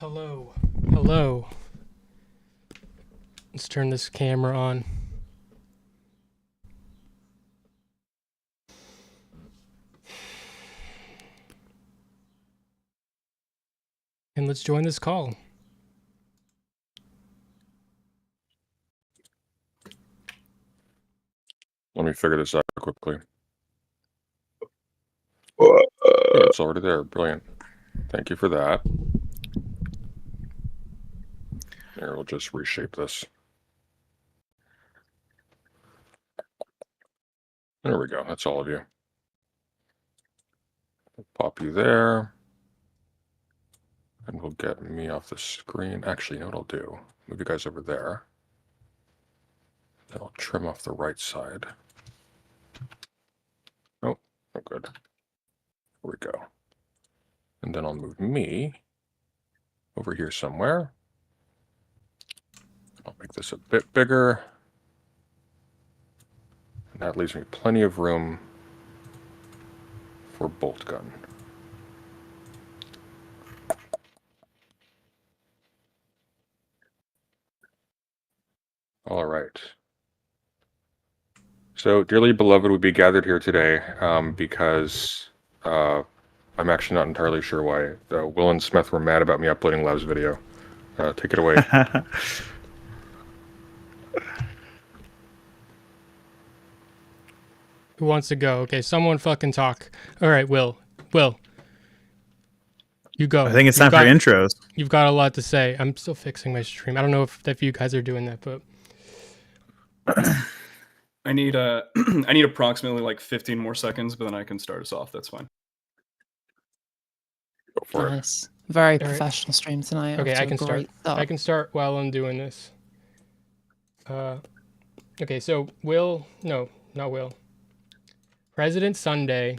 Hello. Hello. Let's turn this camera on. And let's join this call. Let me figure this out quickly. Yeah, it's already there. Brilliant. Thank you for that. Here, we'll just reshape this. There we go. That's all of you. Pop you there. And we'll get me off the screen. Actually, you know what I'll do? Move you guys over there. Then I'll trim off the right side. Oh, oh good. There we go. And then I'll move me over here somewhere. I'll make this a bit bigger. And that leaves me plenty of room for bolt gun. All right. So, dearly beloved, we be gathered here today because I'm actually not entirely sure why. Will and Smeth were mad about me uploading Lev's video. Take it away. Who wants to go? Okay, someone fucking talk. All right, Will. Will. You go. I think it's time for intros. You've got a lot to say. I'm still fixing my stream. I don't know if you guys are doing that, but I need I need approximately like 15 more seconds, but then I can start us off. That's fine. Go for it. Nice. Very All right. professional stream tonight. okay, Off to I a can start. great start. I can start while I'm doing this. Okay, so Will, no, not Will. President Sunday.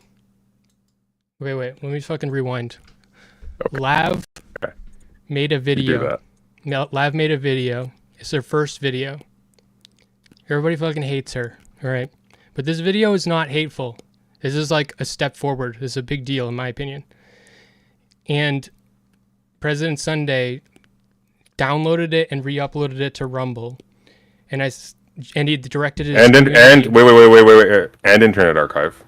Wait, let me fucking rewind. Okay. Lav Okay. made a You do video. that. No, Lav made a video. It's her first video. Everybody fucking hates her, all right? But this video is not hateful. This is like a step forward. This is a big deal in my opinion. And President Sunday downloaded it and re-uploaded it to Rumble, and he directed it. And wait. And Internet Archive.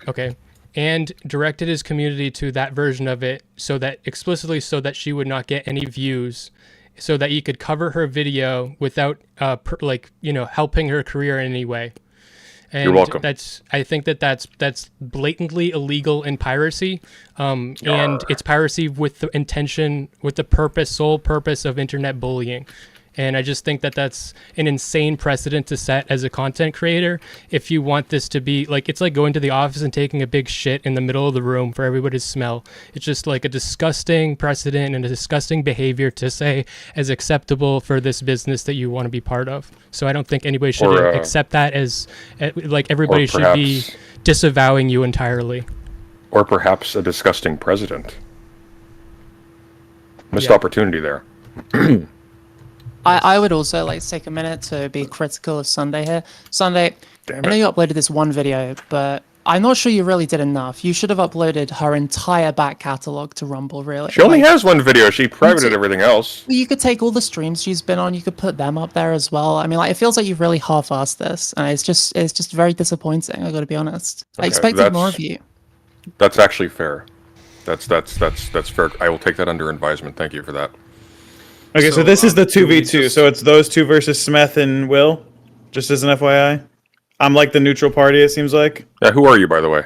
Okay. And directed his community to that version of it so that she would not get any views, so that he could cover her video without helping her career in any way. And You're welcome. I think that's blatantly illegal in piracy. And it's piracy with the sole purpose of internet bullying. And I just think that that's an insane precedent to set as a content creator. If you want this to be like, it's like going to the office and taking a big shit in the middle of the room for everybody to smell. It's just like a disgusting precedent and a disgusting behavior to say as acceptable for this business that you want to be part of. So I don't think anybody should accept that as like everybody should be disavowing you entirely. Or perhaps a disgusting president. Missed opportunity there. I would also like to take a minute to be critical of Sunday here. Sunday, I know you uploaded this one video, but I'm not sure you really did enough. You should have uploaded her entire back catalog to Rumble, really. She only has one video. She privated everything else. You could take all the streams she's been on. You could put them up there as well. I mean, like, it feels like you've really half-assed this, and it's just very disappointing. I got to be honest. I expected more of you. That's actually fair. That's fair. I will take that under advisement. Thank you for that. Okay, so this is the 2v2. So it's those two versus Smeth and Will, just as an FYI. I'm like the neutral party, it seems like. Yeah, who are you, by the way?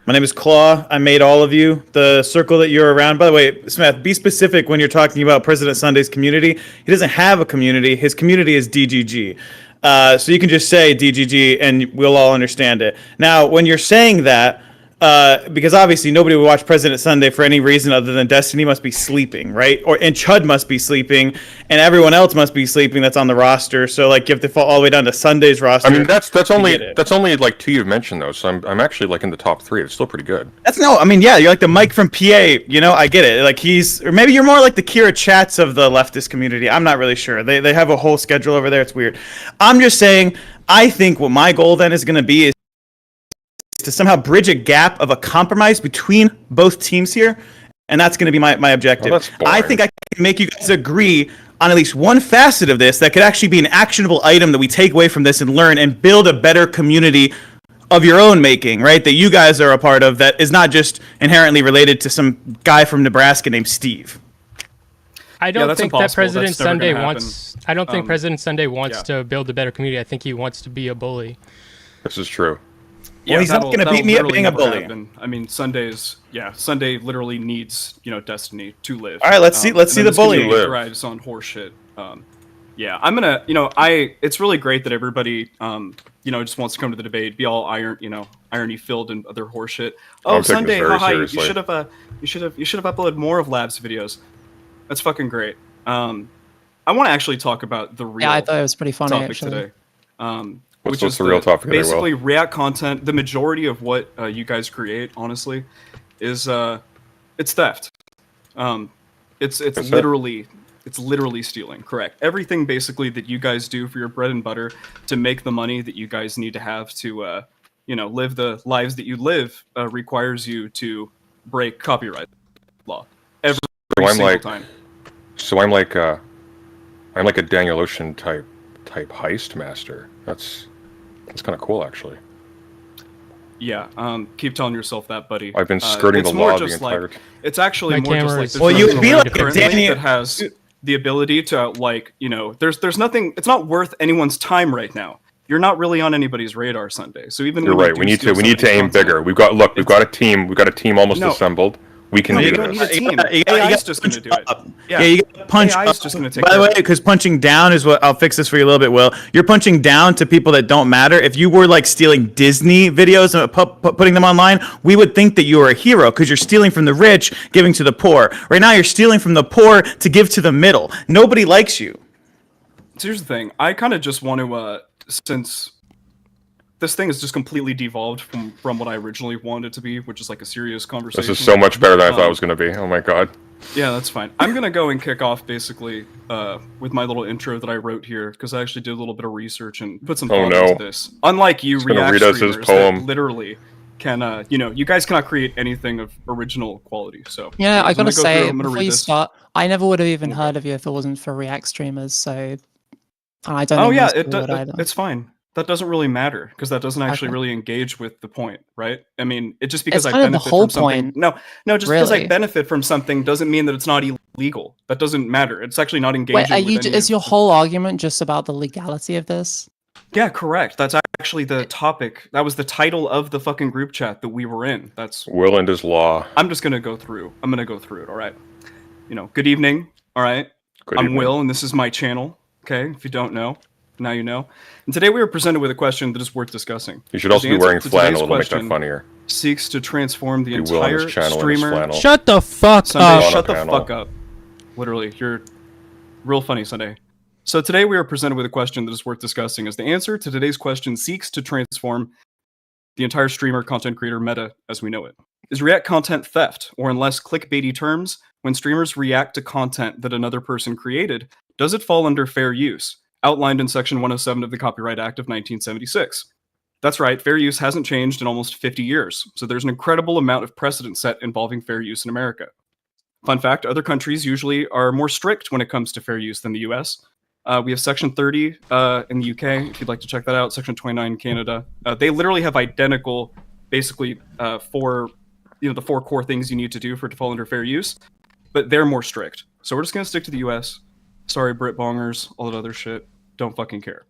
My name is Claw. I made all of you. The circle that you're around. By the way, Smeth, be specific when you're talking about President Sunday's community. He doesn't have a community. His community is DGG. So you can just say DGG and we'll all understand it. Now, when you're saying that, because obviously nobody would watch President Sunday for any reason other than Destiny must be sleeping, right? And Chud must be sleeping, and everyone else must be sleeping that's on the roster. So like you have to fall all the way down to Sunday's roster. I mean that's only like two you've mentioned though, so I'm actually like in the top 3. It's still pretty good. Yeah, you're like the Mike from PA. You know, I get it. Like or maybe you're more like the Kira Chats of the leftist community. I'm not really sure. They have a whole schedule over there. It's weird. I'm just saying. I think what my goal then is going to be is to somehow bridge a gap of a compromise between both teams here And that's going to be my objective. that's boring. I think I can make you guys agree on at least one facet of this that could actually be an actionable item that we take away from this and learn and build a better community of your own making, right? That you guys are a part of that is not just inherently related to some guy from Nebraska named Steve. I don't think that President That's never Sunday gonna wants. I don't think President Sunday wants yeah. to build a better community. I think he wants to be a bully. This is true. Well, he's not going to beat me at being a bully. I mean, Sunday literally needs, Destiny to live. All right, let's see the bully. Thrives on horseshit. Yeah, I'm gonna, it's really great that everybody, just wants to come to the debate, be all irony filled and other horseshit. Oh, I'm taking this Sunday, very haha, you seriously. should have uploaded more of Labs videos. That's fucking great. I want to actually talk about the real Yeah, I thought it was pretty funny topic actually. today. What's Which is the real topic today, Will? basically React content. The majority of what you guys create, honestly, is it's theft. It's literally stealing. Correct. Everything basically that you guys do for your bread and butter to make the money that you guys need to have to live the lives that you live requires you to break copyright law every single time. So I'm like a Daniel Ocean type heist master. That's kind of cool, actually. Yeah, keep telling yourself that, buddy. I've been skirting the law the entire time. It's actually My more just camera like is- there's Well, you nothing would be around like currently Danny- that has the ability to there's nothing. It's not worth anyone's time right now. You're not really on anybody's radar Sunday. So even You're when you right. do We need steal to somebody's aim content- bigger. We've got a team almost No. assembled. We can No, do you don't this. need a team. You AI is gotta just going to punch do it. up. Yeah, you gotta punch AI up. is just going to take By the care way, of it. because punching down is what I'll fix this for you a little bit, Will. You're punching down to people that don't matter. If you were like stealing Disney videos and putting them online, we would think that you were a hero because you're stealing from the rich, giving to the poor. Right now, you're stealing from the poor to give to the middle. Nobody likes you. So here's the thing. I kind of just want to, since this thing has just completely devolved from what I originally wanted it to be, which is like a serious conversation. This is so much better than I thought it was going to be. Oh my god. Yeah, that's fine. I'm going to go and kick off basically with my little intro that I wrote here because I actually did a little bit of research and put some thought into this. Unlike you, gonna React read us his streamers poem. that literally can, you guys cannot create anything of original quality. So Yeah, I I'm gonna gotta go say, through, I'm gonna before read you this. start, I never would have even heard of you if it wasn't for React streamers. So I don't. Oh think yeah, most people would either. it's fine. That doesn't really matter because that doesn't actually Okay. really engage with the point, right? I mean, it just because It's I kind of the benefit whole from something. point, No, just because I really. benefit from something doesn't mean that it's not illegal. That doesn't matter. It's actually not engaging. Wait, are you? with any Is of your the- whole argument just about the legality of this? Yeah, correct. That's actually the topic. That was the title of the fucking group chat that we were in. That's. Will and his law. I'm just gonna go through. I'm gonna go through it. All right. Good evening. All right. Good I'm evening. Will, and this is my channel. Okay, if you don't know, now you know. And today we are presented with a question that is worth discussing. You should also The be answer wearing to flannel. today's It'll make that question funnier. Seeks to transform the Be Will on his entire channel and his streamer. flannel. Shut the fuck Sunday, up. shut the panel. fuck up. Literally, you're real funny, Sunday. So today we are presented with a question that is worth discussing, as the answer to today's question seeks to transform the entire streamer content creator meta as we know it. Is React content theft, or in less clickbaity terms, when streamers react to content that another person created, does it fall under fair use, outlined in Section 107 of the Copyright Act of 1976? That's right, fair use hasn't changed in almost 50 years, so there's an incredible amount of precedent set involving fair use in America. Fun fact, other countries usually are more strict when it comes to fair use than the US. We have Section 30 in the UK, if you'd like to check that out, Section 29 in Canada. They literally have identical, basically, the four core things you need to do for it to fall under fair use, but they're more strict. So we're just going to stick to the US. Sorry, Brit bongers, all that other shit. Don't fucking care.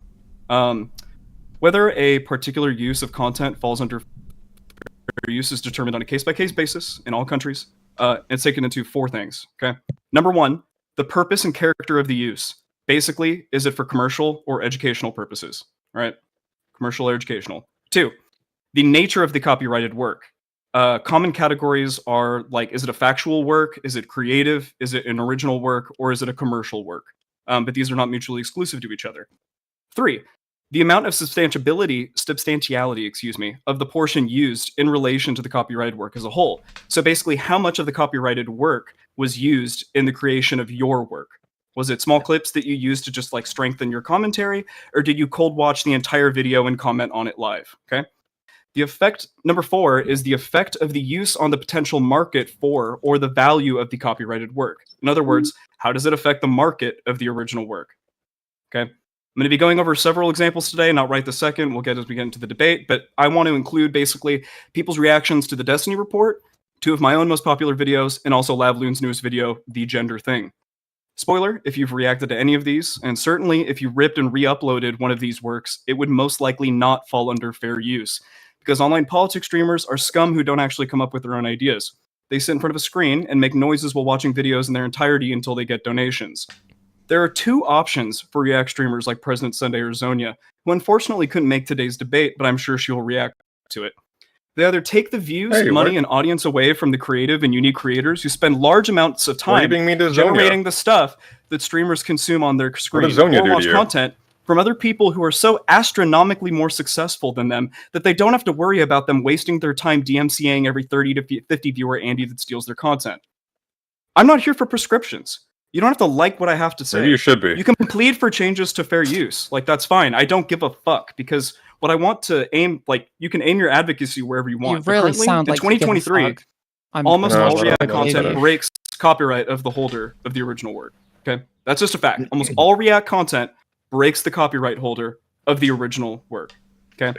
Whether a particular use of content falls under fair use is determined on a case-by-case basis in all countries. It's taken into four things, okay? Number one, the purpose and character of the use. Basically, is it for commercial or educational purposes, right? Commercial or educational. Two, the nature of the copyrighted work. Common categories are like, is it a factual work? Is it creative? Is it an original work? Or is it a commercial work? But these are not mutually exclusive to each other. Three, the amount of substantiality, of the portion used in relation to the copyrighted work as a whole. So basically, how much of the copyrighted work was used in the creation of your work? Was it small clips that you used to just like strengthen your commentary, or did you cold watch the entire video and comment on it live? Okay. Number 4 is the effect of the use on the potential market for or the value of the copyrighted work. In other words, how does it affect the market of the original work? Okay. I'm going to be going over several examples today, not right this second. We'll get as we get into the debate, but I want to include basically people's reactions to the Destiny report, 2 of my own most popular videos, and also Lavloon's newest video, The Gender Thing. Spoiler, if you've reacted to any of these, and certainly if you ripped and re-uploaded one of these works, it would most likely not fall under fair use. Because online politics streamers are scum who don't actually come up with their own ideas. They sit in front of a screen and make noises while watching videos in their entirety until they get donations. There are 2 options for React streamers like President Sunday or Zonia, who unfortunately couldn't make today's debate, but I'm sure she will react to it. They either take the views, money, and audience away from the creative and unique creators who spend large amounts of time generating the stuff that streamers consume on their screen, or watch content from other people who are so astronomically more successful than them that they don't have to worry about them wasting their time DMCAing every 30 to 50 viewer Andy that steals their content. I'm not here for prescriptions. You don't have to like what I have to say. Maybe you should be. You can plead for changes to fair use. Like, that's fine. I don't give a fuck, because what I want to aim, like, you can aim your advocacy wherever you want. You really sound in like 2023, almost all React content breaks copyright of the holder of the original work. Okay? That's just a fact. Almost all React content breaks the copyright holder of the original work. Okay?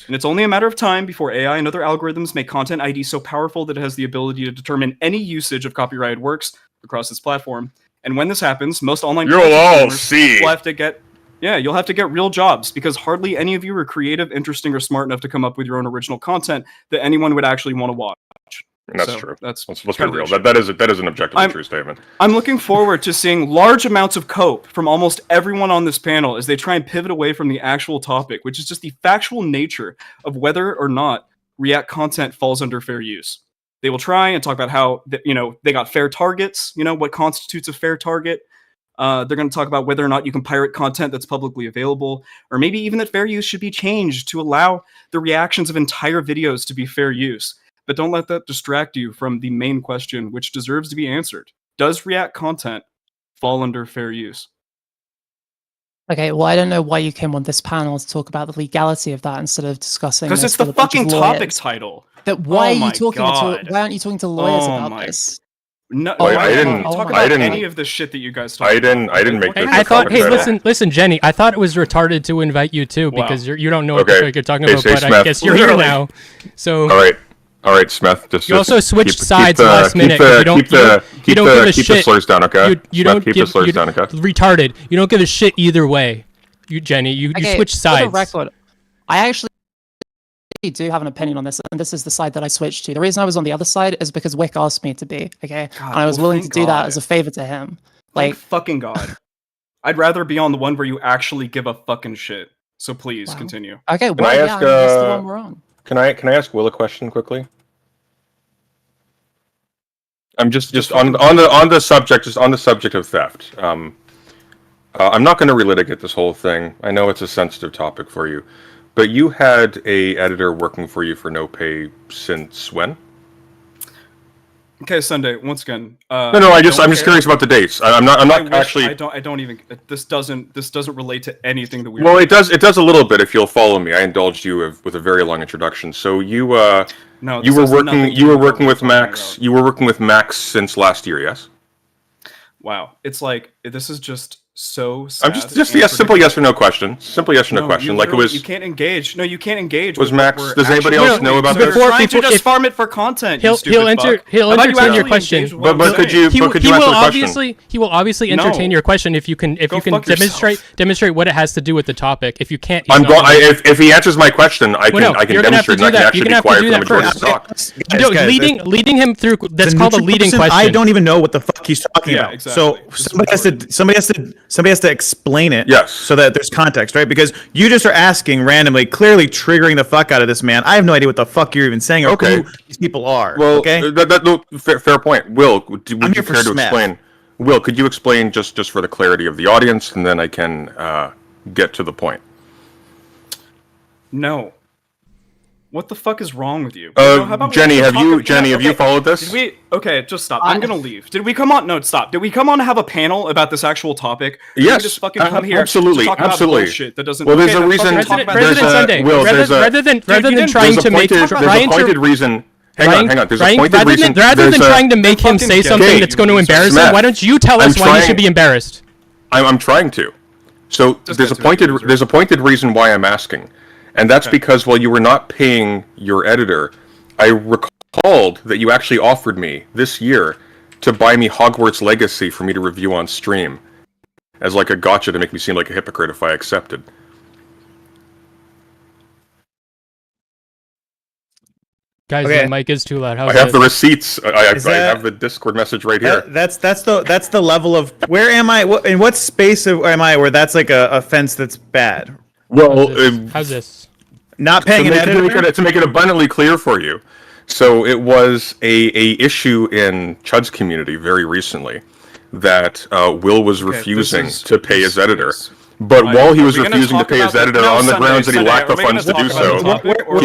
And it's only a matter of time before AI and other algorithms make Content ID so powerful that it has the ability to determine any usage of copyrighted works across its platform. And when this happens, most online you'll all see. Will have to get, you'll have to get real jobs, because hardly any of you are creative, interesting, or smart enough to come up with your own original content that anyone would actually want to watch. And that's true. Let's be real. That is an objectively true statement. I'm looking forward to seeing large amounts of cope from almost everyone on this panel as they try and pivot away from the actual topic, which is just the factual nature of whether or not React content falls under fair use. They will try and talk about how they got fair targets, what constitutes a fair target. They're going to talk about whether or not you can pirate content that's publicly available, or maybe even that fair use should be changed to allow the reactions of entire videos to be fair use. But don't let that distract you from the main question, which deserves to be answered. Does React content fall under fair use? Okay, well, I don't know why you came on this panel to talk about the legality of that instead of discussing. Because it's the fucking topic title. Why aren't you talking to lawyers about this? No, I didn't talk about any of the shit that you guys talk about. I didn't make this. I thought, hey, listen, Jenny. I thought it was retarded to invite you too, because you don't know what the fuck you're talking about, but I guess you're here now. So All right, Smeth. Just also switched sides last minute. You don't give a shit. Keep the slurs down, okay? You don't keep the slurs down, okay? Retarded. You don't give a shit either way. Jenny, you switch sides. For the record, I actually do have an opinion on this, and this is the side that I switched to. The reason I was on the other side is because Wick asked me to be, okay? God, and I was willing to do that as a favor to him. Like, fucking God. I'd rather be on the one where you actually give a fucking shit. So please continue. Okay, well, that's the one we're on. Can I ask Will a question quickly? I'm just on the subject of theft. I'm not going to relitigate this whole thing. I know it's a sensitive topic for you, but you had a editor working for you for no pay since when? Okay, Sunday. Once again. I'm just curious about the dates. I'm not actually. I don't even. This doesn't relate to anything that we. Well, it does a little bit if you'll follow me. I indulged you with a very long introduction. So you were working with Max. You were working with Max since last year, yes? Wow, it's like this is just so sad. I'm just a simple yes or no question. Simple yes or no question. Like really, it was. You can't engage. No, you can't engage. Was Max? Does anybody else know about this? Trying to just farm it for content. He'll entertain your question. But could you answer the question? He will obviously entertain your question if you can demonstrate what it has to do with the topic. If you can't, if he answers my question, I can demonstrate. And I can actually be quiet for the majority of the talk. Leading him through. That's called a leading question. I don't even know what the fuck he's talking about. So somebody has to explain it, yes, so that there's context, right? Because you just are asking randomly, clearly triggering the fuck out of this man. I have no idea what the fuck you're even saying or who these people are. Well, okay, fair point. Will, would you care to explain? Will, could you explain just for the clarity of the audience, and then I can get to the point? No. What the fuck is wrong with you? How about we Jenny, just have talk you about- Jenny, have you followed this? Did we? Okay, just stop. I'm gonna leave. Did we come on? No, stop. Did we come on to have a panel about this actual topic? Or did Yes, we just fucking come here absolutely, to talk absolutely. about bullshit that doesn't. Well, there's okay, a then reason- fucking talk about President there's a- Sunday, Will, there's a- rather than trying to make There's a pointed reason. Hang on. There's a pointed reason. rather than trying to make him fucking say get something it. that's going to embarrass Smeth, him, why don't you tell us I'm why he trying- should be embarrassed? I'm trying to. So Just there's a get to it, pointed reason why I'm asking, and that's because while you were not paying your editor, I recalled that you actually offered me this year to buy me Hogwarts Legacy for me to review on stream, as like a gotcha to make me seem like a hypocrite if I accepted. Guys, Okay. the mic is too loud. How's I have it? the receipts. I Is that- have the Discord message right here. That's the level of where am I? In what space am I where that's like a offense that's bad? Well, How's this? Not paying an editor. to make it abundantly clear for you. So it was a issue in Chud's community very recently that Will was refusing to pay his editor. But while he was Are we gonna refusing to talk pay his about editor no, on the Sunday, grounds that he Sunday, lacked the are we gonna funds to talk do about the so, topic, or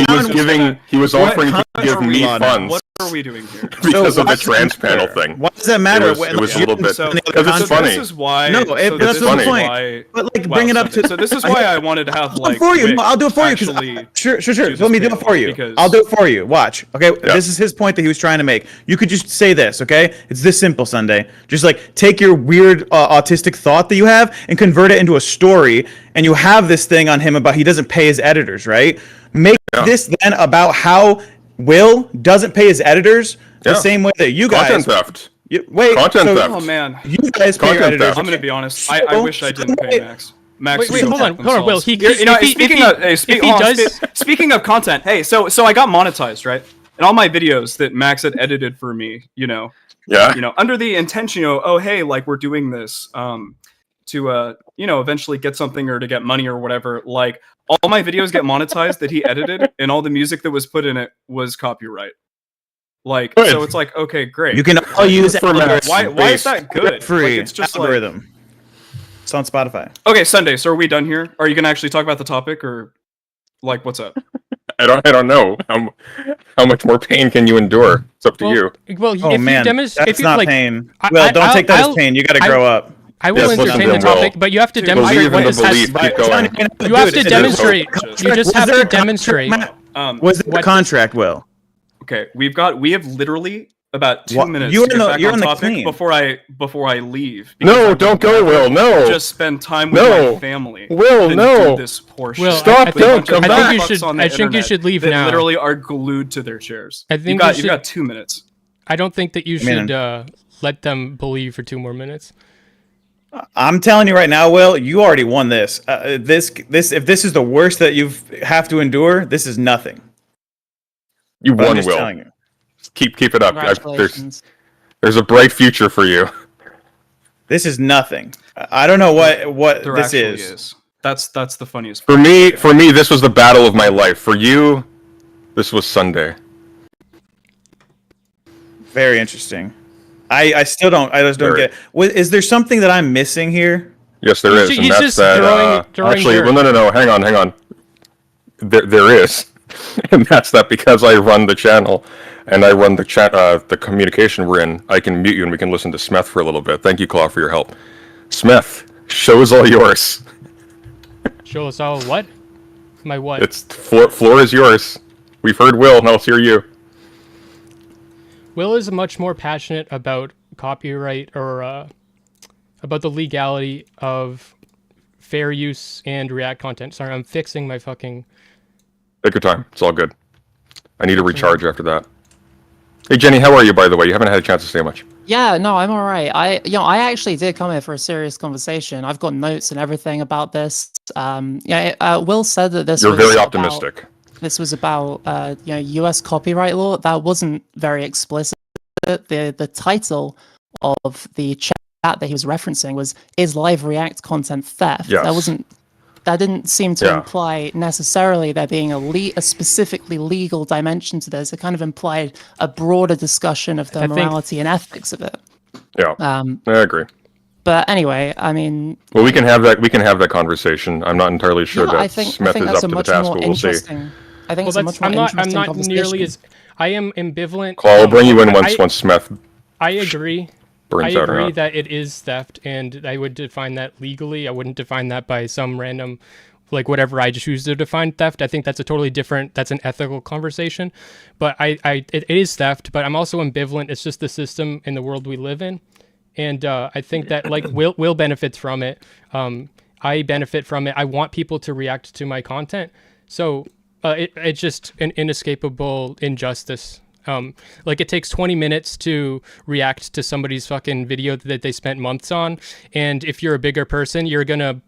he was offering to give me What funds What are we doing here? because of the what's trans the matter? panel thing. Why does that matter? It was a little bit So, because it's funny. This is why. No, so that's this the is point. why- But like, wow, bring it up Sunday. to. So this is why I wanted to have I'll do like. it for you. Vic I'll do it for you. actually Sure. do Let me do this it for you. because- I'll do it for you. Watch. Okay. Yeah. This is his point that he was trying to make. You could just say this. Okay. It's this simple, Sunday. Just like take your weird autistic thought that you have and convert it into a story. And you have this thing on him about he doesn't pay his editors, right? Make this then about how Will doesn't pay his editors the Yeah. same way that you guys. Content theft. Wait. Content so theft. Oh man, You guys pay your Content editors. theft. I'm gonna be honest. I wish I didn't pay Max. Max, Wait, is hold so on, fucking hold on, Will. saucy. He- You know, if he- speaking if of, he- speak- if he hold on, does- speaking of content, hey, so I got monetized, right? And all my videos that Max had edited for me, Yeah. under the intention, oh hey, like we're doing this, to eventually get something or to get money or whatever. Like all my videos get monetized that he edited, and all the music that was put in it was copyright. Like, Good. so it's like, okay, great. You can all use For Max. Why is that good? free Like, it's just like, algorithm. It's on Spotify. okay, Sunday. So are we done here? Are you gonna actually talk about the topic, or like what's up? I don't know. How much more pain can you endure? It's up to you. Well, Oh if man, you demonstrate, that's if you not like, pain. I- Well, don't I'll- take that I'll- as pain. You got to I- grow up. I will Yes, listen entertain to the Will. topic, but you have to Believe demonstrate in what the this has. belief. Keep going. You have to Dude, demonstrate. You just have to demonstrate. Was there a what- contract, Will? Okay, we have literally about 2 What- minutes you're to in get the- back you're on in the topic clean. before I leave. because I No, would don't go, rather Will. No. Just spend time with No. my family. Will, than no. Do this portion. Will, Stop, I don't think, come I back. think you should. I think you should leave that now. literally are glued to their chairs. I think you you got 2 minutes. I don't think that you Man. should let them bully you for 2 more minutes. I'm telling you right now, Will, you already won this. If this is the worst that you have to endure, this is nothing. You But I'm won, just Will. telling you. Keep it up. Congratulations. There's a bright future for you. This is nothing. I don't know what There this actually is. That's the funniest. For me, this was the battle of my life. For you, this was Sunday. Very interesting. I still don't. I just don't Very. get. Is there something that I'm missing here? Yes, there is, and He's that's just that. throwing Actually, dirt. well, no. Hang on. There is, and that's that because I run the channel, and I run the chat, the communication we're in. I can mute you, and we can listen to Smeth for a little bit. Thank you, Claw, for your help. Smeth, show is all yours. Show us all what? My what? It's floor is yours. We've heard Will, now let's hear you. Will is much more passionate about copyright or about the legality of fair use and React content. Sorry, I'm fixing my fucking. Take your time. It's all good. I need to recharge after that. Hey, Jenny, how are you, by the way? You haven't had a chance to say much. Yeah, no, I'm all right. I actually did come here for a serious conversation. I've got notes and everything about this. Will said that this You're was very about- optimistic. This was about U.S. copyright law. That wasn't very explicit. The title of the chat that he was referencing was "Is live React content theft?" Yes. That didn't seem to Yeah. imply necessarily there being a specifically legal dimension to this. It kind of implied a broader discussion of the I think- morality and ethics of it. Yeah, I agree. But anyway, I mean, Well, we can have that. We can have that conversation. I'm not entirely sure yeah, that I think Smith is that's up a to the much task, more but we'll see. interesting. I think Well, it's a that's much more I'm interesting not conversation. nearly as I am ambivalent. Claw, I'll bring you in I, once Smeth I agree. burns I out or agree not. that it is theft, and I would define that legally. I wouldn't define that by some random, like whatever I choose to define theft. I think that's a totally different. That's an ethical conversation, but it is theft. But I'm also ambivalent. It's just the system in the world we live in, and I think that like Will benefits from it. I benefit from it. I want people to react to my content, so it's just an inescapable injustice. Like it takes 20 minutes to react to somebody's fucking video that they spent months on, and if you're a bigger person, you're gonna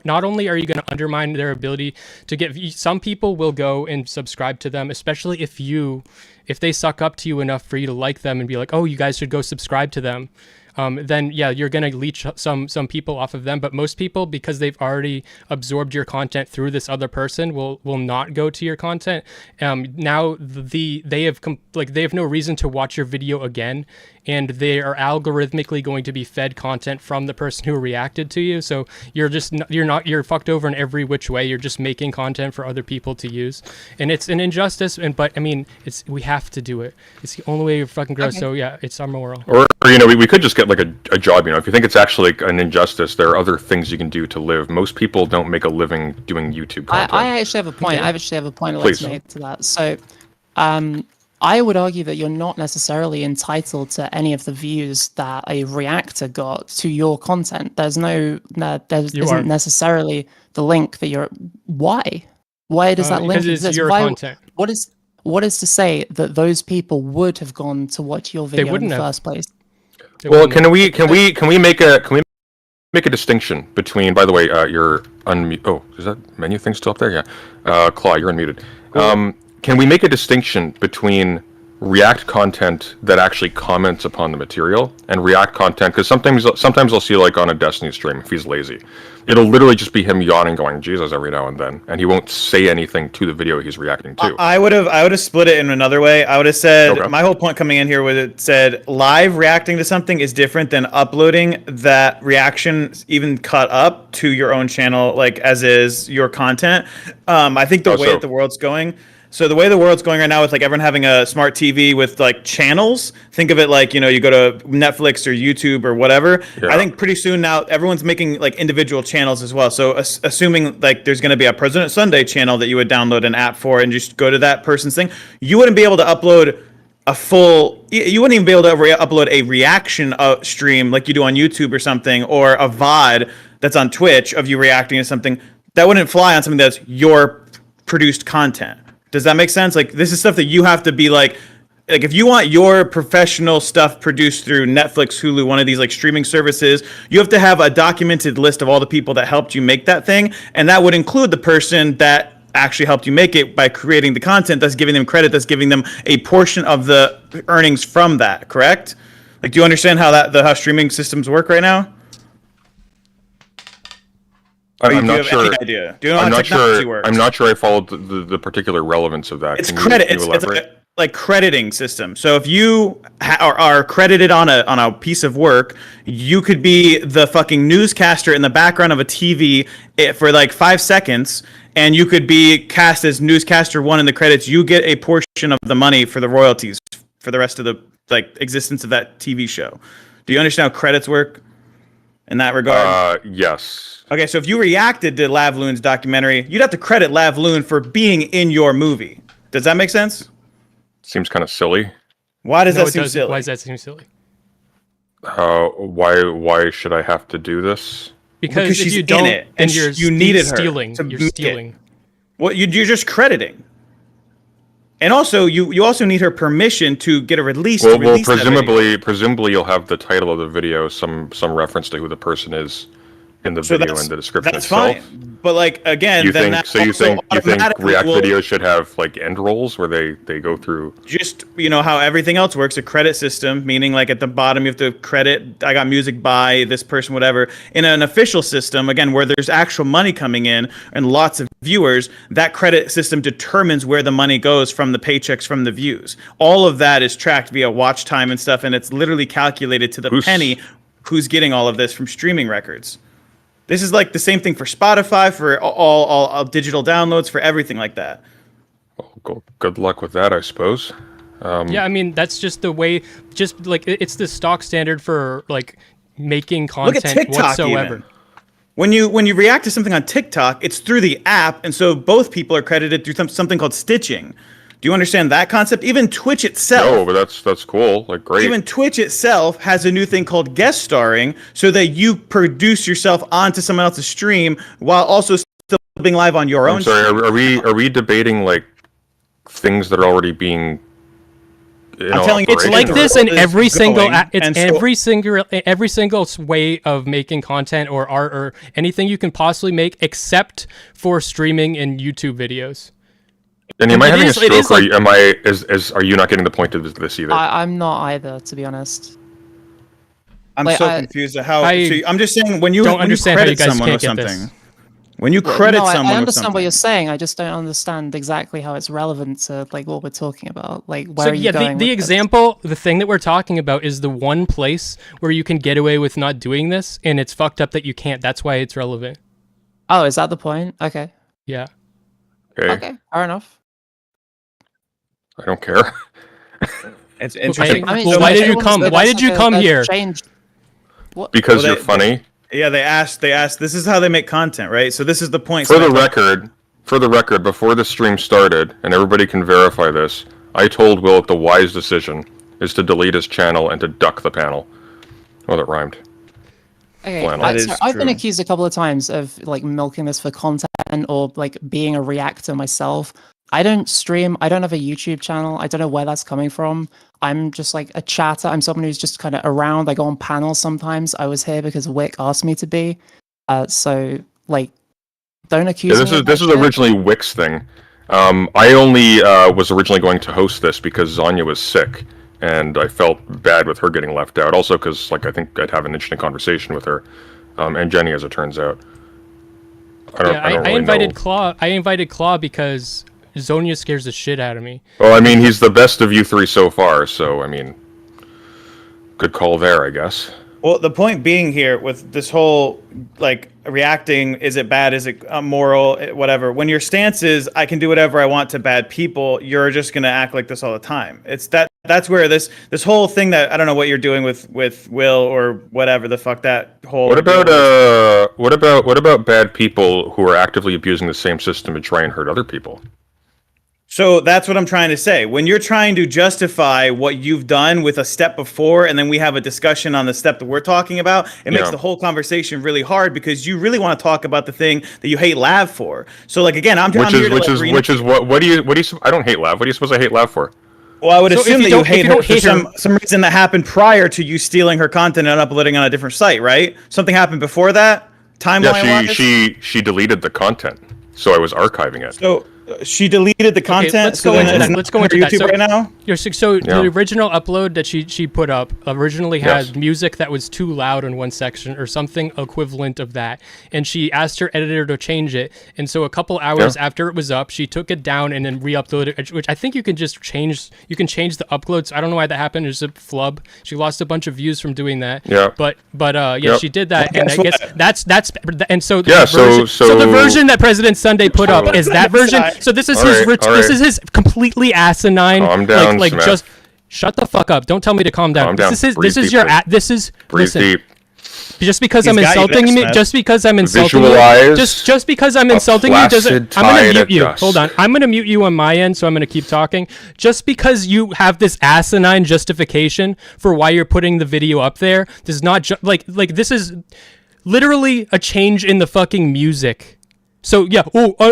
not only are you gonna undermine their ability to get. Some people will go and subscribe to them, especially if they suck up to you enough for you to like them and be like, oh, you guys should go subscribe to them. Then yeah, you're gonna leech some people off of them. But most people, because they've already absorbed your content through this other person, will not go to your content. Now they have no reason to watch your video again, and they are algorithmically going to be fed content from the person who reacted to you. So you're fucked over in every which way. You're just making content for other people to use, and it's an injustice. But I mean, we have to do it. It's the only way you're fucking grow. Okay. So yeah, it's immoral. Or we could just get like a job. If you think it's actually an injustice, there are other things you can do to live. Most people don't make a living doing YouTube content. I actually have a point. I actually have a point I'd like to make to that. So, I would argue that you're not necessarily entitled to any of the views that a reactor got to your content. There isn't necessarily the link that you're. Why? Why does that link exist? Because it's your content. What is to say that those people would have gone to watch your video in the first place? Well, can we make a distinction between? By the way, you're unmute. Oh, is that menu thing still up there? Yeah. Claw, you're unmuted. Cool. Can we make a distinction between React content that actually comments upon the material and React content? Because sometimes I'll see, like on a Destiny stream, if he's lazy, it'll literally just be him yawning, going Jesus every now and then, and he won't say anything to the video he's reacting to. I would have split it in another way. I would have said my whole point coming in here was it said live reacting to something is different than uploading that reaction, even cut up, to your own channel, like as is your content. I think the way that the world's going. So the way the world's going right now with like everyone having a smart TV with like channels, think of it like, you go to Netflix or YouTube or whatever. Yeah. I think pretty soon now everyone's making like individual channels as well. So assuming like there's going to be a President Sunday channel that you would download an app for and just go to that person's thing, you wouldn't be able to upload you wouldn't even be able to upload a reaction stream like you do on YouTube or something, or a VOD that's on Twitch of you reacting to something. That wouldn't fly on something that's your produced content. Does that make sense? Like, this is stuff that you have to be like if you want your professional stuff produced through Netflix, Hulu, one of these like streaming services, you have to have a documented list of all the people that helped you make that thing. And that would include the person that actually helped you make it by creating the content. That's giving them credit. That's giving them a portion of the earnings from that. Correct? Like, do you understand how streaming systems work right now? I'm not sure. Any idea? Do you know how technology works? I'm not sure I followed the particular relevance of that. It's credit. It's like crediting system. So if you are credited on a piece of work, you could be the fucking newscaster in the background of a TV for like 5 seconds, and you could be cast as newscaster 1 in the credits. You get a portion of the money for the royalties for the rest of the like existence of that TV show. Do you understand how credits work in that regard? Yes. Okay, so if you reacted to Lavloon's documentary, you'd have to credit Lavloon for being in your movie. Does that make sense? Seems kind of silly. Why does that seem silly? Why does that seem silly? Why should I have to do this? Because if you don't, it, and you needed stealing. You're stealing. Well, you're just crediting. And also, you also need her permission to get a release. Well, presumably you'll have the title of the video, some reference to who the person is in the video and the description itself. That's fine. But like again, you think React videos should have like end rolls where they go through just how everything else works, a credit system, meaning like at the bottom you have to credit I got music by this person, whatever. In an official system, again, where there's actual money coming in and lots of viewers, that credit system determines where the money goes from the paychecks from the views. All of that is tracked via watch time and stuff, and it's literally calculated to the penny who's getting all of this from streaming records. This is like the same thing for Spotify, for all digital downloads, for everything like that. Well, good luck with that, I suppose. Yeah, I mean that's just the way. Just like it's the stock standard for like making content Look at TikTok whatsoever. even. When you react to something on TikTok, it's through the app, and so both people are credited through something called stitching. Do you understand that concept? Even Twitch itself. No, but that's cool. Like, great. Even Twitch itself has a new thing called guest starring, so that you produce yourself onto someone else's stream while also still being live on your own. I'm sorry. Are we debating like things that are already being? I'm telling you, It's like this in every single. Every single way of making content or art or anything you can possibly make, except for streaming and YouTube videos. And am I having a stroke? Or are you not getting the point of this either? I'm not either, to be honest. I'm Like, so confused at how. I'm just saying when you don't understand how you credit guys someone can't with get something. this. When you credit No, someone I with understand something. what you're saying. I just don't understand exactly how it's relevant to like what we're talking about. Like, where So are you yeah, going the with this? example, the thing that we're talking about is the one place where you can get away with not doing this, and it's fucked up that you can't. That's why it's relevant. Oh, is that the point? Okay. Yeah. Okay. Fair enough. I don't care. It's interesting. I mean, Well, so why did you everyone's come? got Why that did you like come a here? Changed. What? Because Well, you're funny. Yeah, they asked. This is how they make content, right? So this is the point. For the record, before the stream started, and everybody can verify this, I told Will that the wise decision is to delete his channel and to duck the panel. Oh, that rhymed. Okay, Flannel. That is I've been true. accused a couple of times of like milking this for content or like being a reactor myself. I don't stream. I don't have a YouTube channel. I don't know where that's coming from. I'm just like a chatter. I'm someone who's just kind of around. I go on panels sometimes. I was here because Wick asked me to be. So like, don't accuse me. This is originally Wick's thing. I only was originally going to host this because Zonia was sick, and I felt bad with her getting left out. Also, because like I think I'd have an interesting conversation with her, and Jenny, as it turns out. I invited Claw. I invited Claw because Zonia scares the shit out of me. Well, I mean, he's the best of you three so far, so I mean, good call there, I guess. Well, the point being here with this whole like reacting, is it bad? Is it immoral? Whatever. When your stance is, I can do whatever I want to bad people, you're just gonna act like this all the time. It's that's where this whole thing that I don't know what you're doing with Will or whatever the fuck that whole. What about bad people who are actively abusing the same system to try and hurt other people? So that's what I'm trying to say. When you're trying to justify what you've done with a step before, and then we have a discussion on the step that we're talking about, it makes the whole conversation really hard because you really want to talk about the thing that you hate Lav for. So like again, I'm here to what do you I don't hate Lav. What do you suppose I hate Lav for? Well, I would So assume if that you you don't- hate if you her don't for hate her- some reason that happened prior to you stealing her content and uploading on a different site, right? Something happened before that timeline. Yeah, she deleted the content, so I was archiving it. So she deleted the content. let's so go then into it's that. not Let's go on into that. YouTube So- right now. The original upload that she put up originally had Yes. music that was too loud in one section or something equivalent of that, and she asked her editor to change it. And so a couple hours after it was up, she took it down and then re-uploaded it, which I think you can just change. You can change the uploads. I don't know why that happened. It's a flub. She lost a bunch of views from doing that. Yeah. But yeah, Yep. she did that, Well, and I guess guess that's and so Yeah, so the version that President Sunday put up is that version. Alright. So this is Alright, this is his completely asinine. Calm down, like Smith. just shut the fuck up. Don't tell me to calm down. Calm down. This Breathe is your deeply. this is Breathe listen. deep. Just because He's I'm got you insulting there, me, Smith. just because I'm insulting Visualize you, just because I'm insulting you doesn't. placid I'm gonna tide mute at you. dusk. Hold on. I'm gonna mute you on my end, so I'm gonna keep talking. Just because you have this asinine justification for why you're putting the video up there does not like this is literally a change in the fucking music. So yeah,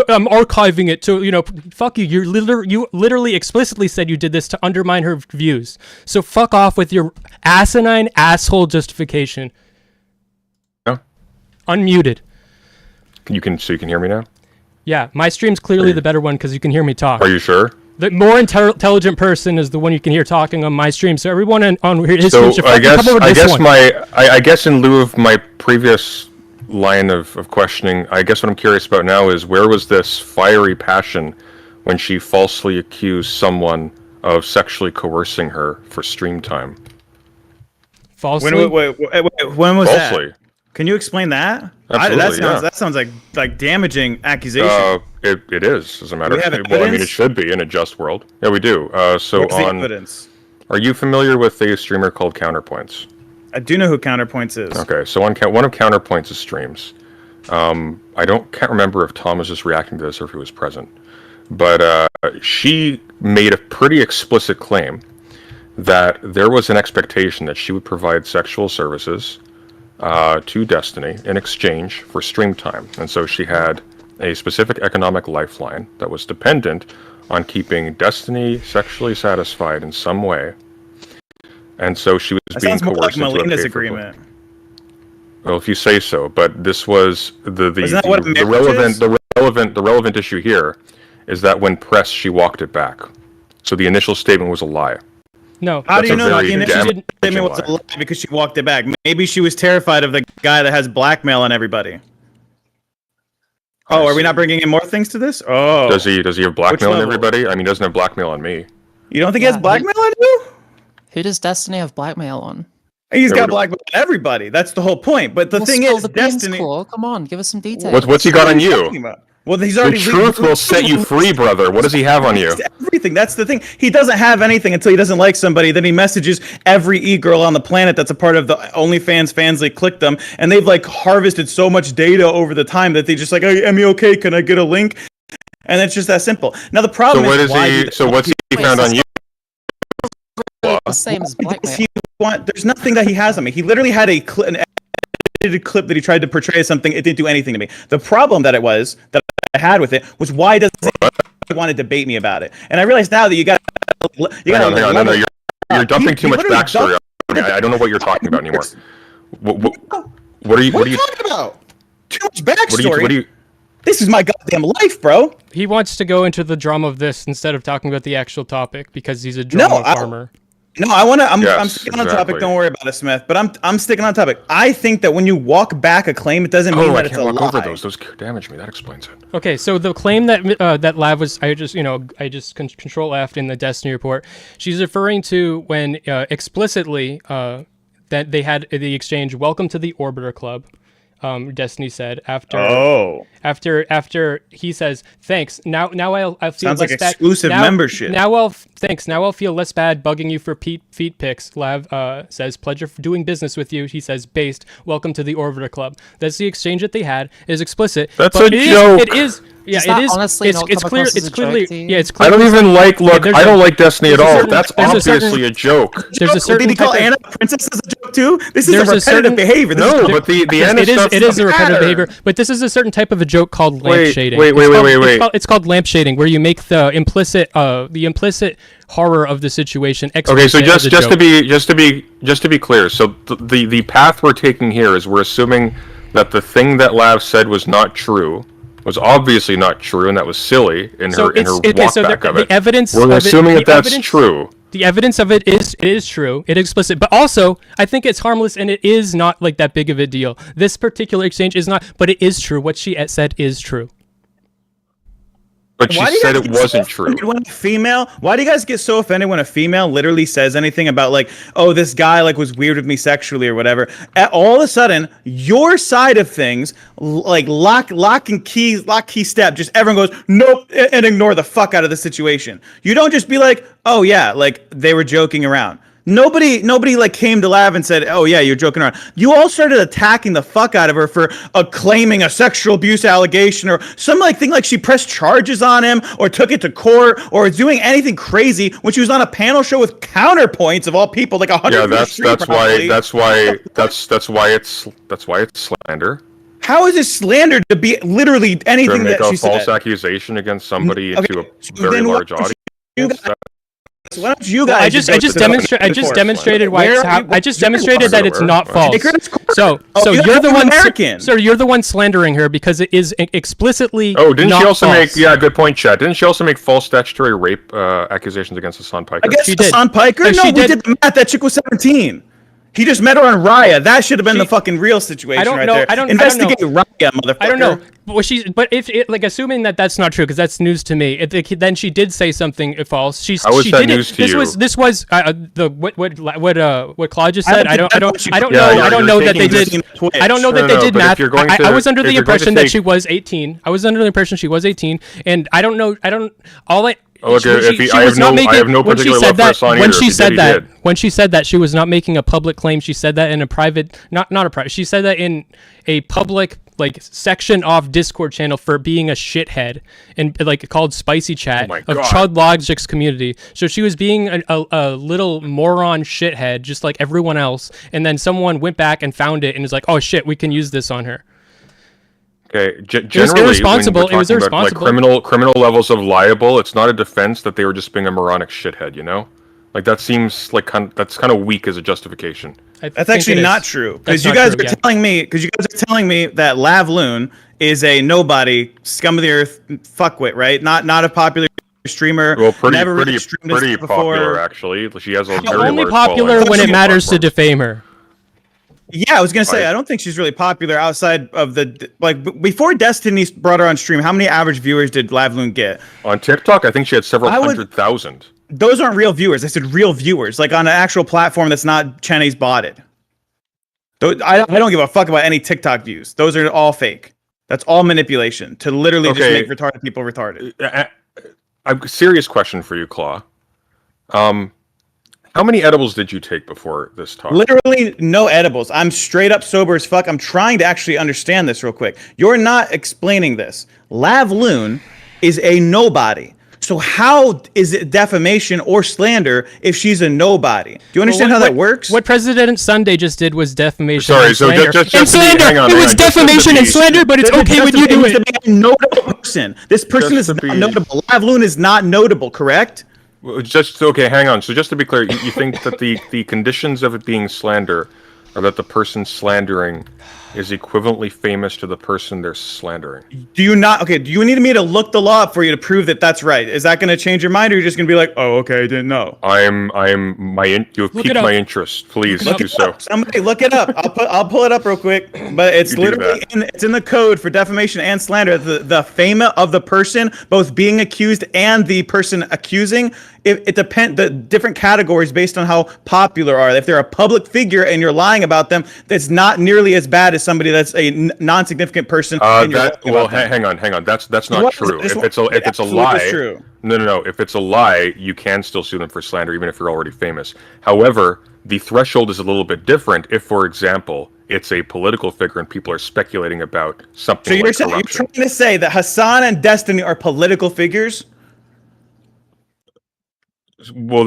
I'm archiving it to fuck you. You literally explicitly said you did this to undermine her views. So fuck off with your asinine asshole justification. Yeah. Unmuted. So you can hear me now? Yeah, my stream's clearly the better one because you can hear me talk. Are you sure? The more intelligent person is the one you can hear talking on my stream. So everyone on his So stream should fucking come over to this one. I guess in lieu of my previous line of questioning, I guess what I'm curious about now is where was this fiery passion when she falsely accused someone of sexually coercing her for stream time? Falsely. When was Falsely. that? Can you explain that? Absolutely, That sounds like damaging accusation. It is, as a matter of have fact. Well, I mean, evidence? it should be in a just world. Yeah, we do. So What's the on, evidence? are you familiar with a streamer called Counterpoints? I do know who Counterpoints is. Okay, so on one of Counterpoints' streams, I can't remember if Tom was just reacting to this or if he was present, but she made a pretty explicit claim that there was an expectation that she would provide sexual services to Destiny in exchange for stream time. And so she had a specific economic lifeline that was dependent on keeping Destiny sexually satisfied in some way. And so she was That being sounds more like coerced into a Melina's pay-for-play. agreement. Well, if you say so, but this was Isn't that what a marriage is? the relevant issue here is that when pressed, she walked it back. So the initial statement was a lie. No. How do you That's a know very the initial damaging statement was a lie. lie because she walked it back? Maybe she was terrified of the guy that has blackmail on everybody. Oh, are we not bringing in more things to this? Oh, Does he have blackmail on level? everybody? I mean, he doesn't have blackmail on me. You don't think he has Yeah, blackmail on you? Who does Destiny have blackmail on? He's Yeah, got what- blackmail on everybody. That's the whole point. But the Well, thing spill is, the beans, Destiny. Claw. Come on, give us some details. What's he got on What are you talking you? about? Well, he's The already truth will set you free, brother. What does he have on you? Everything. That's the thing. He doesn't have anything until he doesn't like somebody. Then he messages every e-girl on the planet that's a part of the OnlyFans fans. They click them, and they've like harvested so much data over the time that they just like, hey, Emmy, okay, can I get a link? And it's just that simple. Now the So problem what is is why he? So what's he found on you? The same as blackmail. there's nothing that he has on me. He literally had an edited clip that he tried to portray as something. It didn't do anything to me. The problem that I had with it was why does he want to debate me about it? And I realize now that you got Hang on, no, you're dumping too much literally backstory on me. I don't know what you're talking about anymore. What are you? What are you talking about? Too much backstory. What do you? This is my goddamn life, bro. He wants to go into the drama of this instead of talking about the actual topic because he's a drama farmer. No, I want to. I'm Yes, sticking on exactly. topic. Don't worry about it, Smith. But I'm sticking on topic. I think that when you walk back a claim, it doesn't mean Oh, I that it's can't a walk lie. over those. Those damage me. That explains it. Okay, so the claim that that Lav was, I just control F in the Destiny report. She's referring to when explicitly that they had the exchange. Welcome to the Orbiter Club. Destiny said after he says thanks. Now I'll feel Sounds like less bad. exclusive membership. Now I'll feel less bad bugging you for feet pics. Lav says pleasure for doing business with you. He says based. Welcome to the Orbiter Club. That's the exchange that they had. It is explicit. That's but a it joke. It is. Yeah, Does that it is. honestly It's not it's come clear. across as It's a clearly. joke to you? Yeah, it's I clearly. don't even like. Look, there's I a- don't like Destiny at there's a all. certain- That's there's a certain- obviously a joke. There's a Did certain he call type of- Anna Princess as a joke too? This is There's a a repetitive certain- behavior. This No, is but the Yes, Anna it is. stuff It is a doesn't repetitive matter. behavior, but this is a certain type of a joke called Wait, lampshading. wait, It's called lampshading, where you make the implicit horror of the situation. Okay, so explicit as a joke. just to be clear, so the path we're taking here is we're assuming that the thing that Lav said was not true, was obviously not true, and that was silly in her walk back of it. The evidence. We're of it- assuming the that that's evidence- true. The evidence of it is true. It is explicit, but also I think it's harmless and it is not like that big of a deal. This particular exchange is not, but it is true. What she said is true. But she Why do you said guys it get so wasn't true. offended when a female? Why do you guys get so offended when a female literally says anything about like, oh, this guy like was weird with me sexually or whatever? All of a sudden, your side of things, like lock key step, just everyone goes nope and ignore the fuck out of the situation. You don't just be like, oh yeah, like they were joking around. Nobody like came to Lav and said, "Oh yeah, you're joking around." You all started attacking the fuck out of her for claiming a sexual abuse allegation or some like thing like she pressed charges on him or took it to court or doing anything crazy when she was on a panel show with Counterpoints of all people, like 100. Yeah, that's why it's slander. How is it slander to be literally To anything make that she a false said? accusation against somebody Okay, into a so very then why large don't audience. you guys- Why don't you guys? I just demonstrated why it's I just demonstrated that it's not false. So you're you're the one. American. So you're the one slandering her because it is explicitly. Oh, didn't not she also false. make? Yeah, good point, Chad. Didn't she also make false statutory rape accusations against Hassan Piker? I guess She did. Hassan Piker. No, No, she we did. did the math. That chick was 17. He just met her on Raya. That should have been the fucking real situation I don't right know. there. I don't investigate know. Raya, motherfucker. I don't know. But if it, like, assuming that that's not true, because that's news to me, then she did say something false. How is she that didn't. news to this you? was what Claude just said. I don't know that they did. I don't know that they did math. I was under the impression that she was 18. I was under the impression she was 18, and I don't know. Oh, okay. I have no particular love for Hassan either. When she said that, she was not making a public claim. She said that in a private, not a private. She said that in a public, like, section off Discord channel for being a shithead, and like called Spicy Chat of Chud Logic's community. So she was being a little moron shithead, just like everyone else. And then someone went back and found it and was like, "Oh shit, we can use this on her." Okay, generally, it was irresponsible. It was irresponsible. Like criminal levels of liable. It's not a defense that they were just being a moronic shithead. You know, like that seems like that's kind of weak as a justification. That's actually not true, because you guys are telling me that Lavloon is a nobody, scum of the earth fuckwit, right? Not a popular streamer. Well, pretty before. popular actually. She has a very only large popular following. when it matters to defame her. Yeah, I was gonna say I don't think she's really popular outside of before Destiny brought her on stream. How many average viewers did Lavloon get on TikTok? I think she had several 100,000. Those aren't real viewers. I said real viewers, like on an actual platform that's not Chinese botted. I don't give a fuck about any TikTok views. Those are all fake. That's all manipulation to literally just make retarded people retarded. A serious question for you, Claw. How many edibles did you take before this talk? Literally no edibles. I'm straight up sober as fuck. I'm trying to actually understand this real quick. You're not explaining this. Lavloon is a nobody. So how is it defamation or slander if she's a nobody? Do you understand how that works? What President Sunday just did was defamation. Sorry, and so slander. just slander. It was defamation and slander, but it's okay when you do it. A notable person. This person is not notable. Lavloon is not notable, correct? Okay, hang on. So just to be clear, you think that the conditions of it being slander are that the person slandering is equivalently famous to the person they're slandering? Do you not? Okay, do you need me to look the law up for you to prove that that's right? Is that going to change your mind, or you're just going to be like, oh, okay, I didn't know? You have piqued my interest. Please do so. Somebody look it up. I'll pull it up real quick. But it's literally it's in the code for defamation and slander. The fame of the person, both being accused and the person accusing. It depends. The different categories based on how popular are. If they're a public figure and you're lying about them, that's not nearly as bad as somebody that's a non-significant person. Hang on. That's not true. If it's a lie, no. If it's a lie, you can still sue them for slander, even if you're already famous. However, the threshold is a little bit different. If, for example, it's a political figure and people are speculating about something like corruption. You're trying to say that Hassan and Destiny are political figures? Well,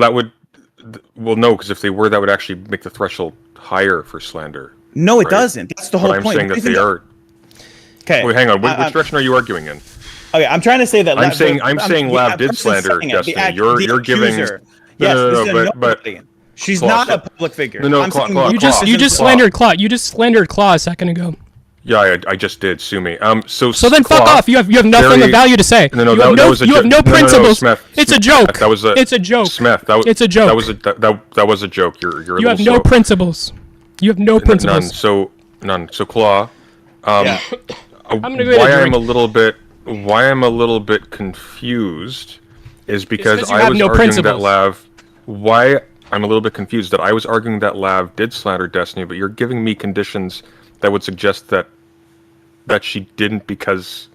no, because if they were, that would actually make the threshold higher for slander. No, it doesn't. That's the whole point. I'm saying that they are. Okay. Wait, hang on. Which direction are you arguing in? Okay, I'm trying to say that. I'm saying Lav did slander Destiny. You're giving. Yes, but she's not a public figure. You just slandered Claw. You just slandered Claw a second ago. Yeah, I just did. Sue me. So then fuck off. You have nothing of value to say. No, that was a joke. You have no principles. Smeth, it's a joke. It's a joke. Smith, it's a joke. That was a joke. You're. You have no principles. You have no principles. None. So Claw. I'm gonna go why I'm a little bit confused is because I was arguing that Lav. Why I'm a little bit confused that I was arguing that Lav did slander Destiny, but you're giving me conditions that would suggest that she didn't because,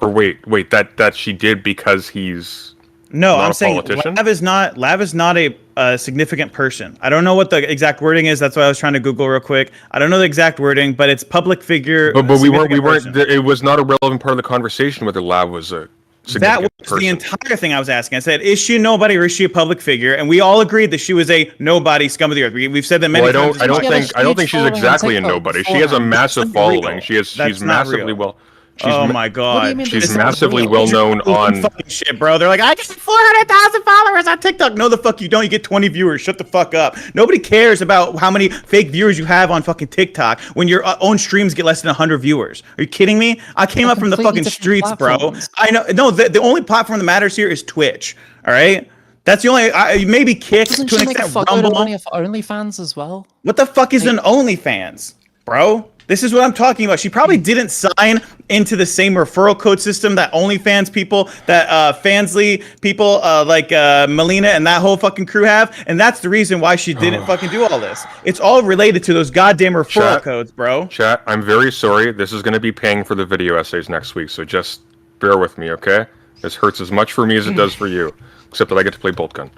or wait, that she did because he's I'm saying Lav is not a significant person. I don't know what the exact wording is. That's why I was trying to Google real quick. I don't know the exact wording, but it's public figure. But we weren't. It was not a relevant part of the conversation whether Lav was a significant that was person. The entire thing I was asking. I said, is she a nobody or is she a public figure? And we all agreed that she was a nobody, scum of the earth. We've said that many times. I don't think she's exactly a nobody. She has a massive following. She's massively well. Oh my god! She's massively well known on fucking shit, bro. They're like, I get 400,000 followers on TikTok. No, the fuck you don't. You get 20 viewers. Shut the fuck up. Nobody cares about how many fake viewers you have on fucking TikTok when your own streams get less than 100 viewers. Are you kidding me? I came up from the fucking streets, bro. I know. No, the only platform that matters here is Twitch. All right. That's the only. Maybe Kick to an extent. Rumble. Money for OnlyFans as well. What the fuck is an OnlyFans, bro? This is what I'm talking about. She probably didn't sign into the same referral code system that OnlyFans people, that Fansly people, like Melina and that whole fucking crew have, and that's the reason why she didn't fucking do all this. It's all related to those goddamn referral codes, bro. Chat, I'm very sorry. This is going to be paying for the video essays next week, so just bear with me, okay? This hurts as much for me as it does for you, except that I get to play Bolt Gun.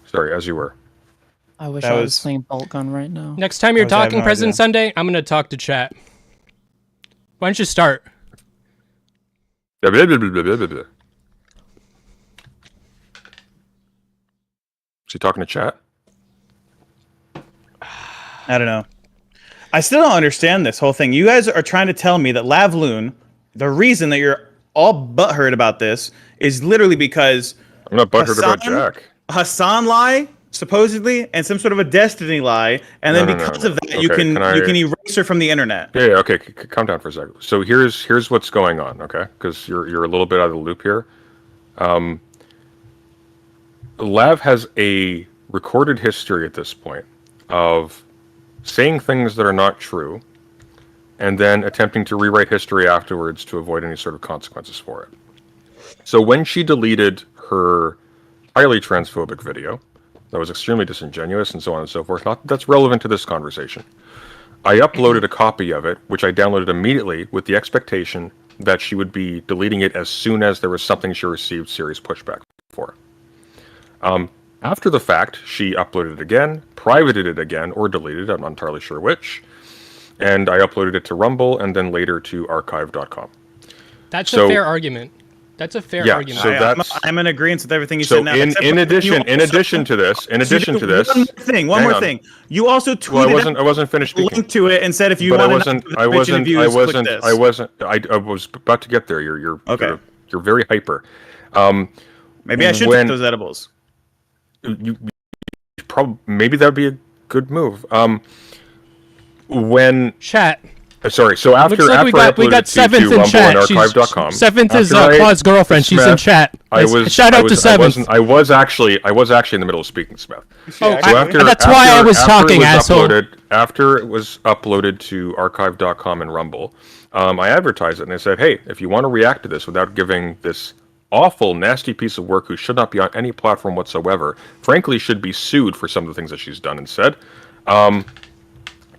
Sorry, as you were. I wish I was playing Bolt Gun right now. Next time you're I have talking no President idea. Sunday, I'm going to talk to chat. Why don't you start? Blah, blah, blah, blah, blah, blah, blah. Is he talking to chat? I don't know. I still don't understand this whole thing. You guys are trying to tell me that Lavloon, the reason that you're all butthurt about this is literally because I'm not butthurt about Hassan? Jack. Hassan lie, supposedly, and some sort of a destiny lie, and then No, because no. of that, Okay, you can can you I- can erase her from the internet. Yeah, okay, calm down for a second. So here's what's going on, okay? Because you're a little bit out of the loop here. Lav has a recorded history at this point of saying things that are not true, and then attempting to rewrite history afterwards to avoid any sort of consequences for it. So when she deleted her highly transphobic video, that was extremely disingenuous and so on and so forth, not that that's relevant to this conversation, I uploaded a copy of it, which I downloaded immediately with the expectation that she would be deleting it as soon as there was something she received serious pushback for. After the fact, she uploaded it again, privated it again, or deleted it, I'm not entirely sure which, and I uploaded it to Rumble and then later to archive.com. That's So- a fair argument. That's a fair Yeah, argument. so that's- I'm in agreement with everything you So said now. except in for- addition you in also- addition to this, one hang more on. thing. You also tweeted Well, I wasn't finished a speaking. link to it and said if you But want I wasn't I I was about to get there. Okay. You're very hyper. Maybe I should when- take those edibles. You probably maybe that would be a good move. When Chat. sorry, so after Looks like after we I got uploaded Seventh to in Rumble chat. and She's- archive.com. Seventh is after I- Claude's girlfriend. She's in Smith, chat. I Shout out to was Seventh. I was actually in the middle of speaking, Smith. Oh, So that's why I was talking, asshole. After it was uploaded to archive.com and Rumble, I advertised it and I said, hey, if you want to react to this without giving this awful, nasty piece of work who should not be on any platform whatsoever, frankly should be sued for some of the things that she's done and said,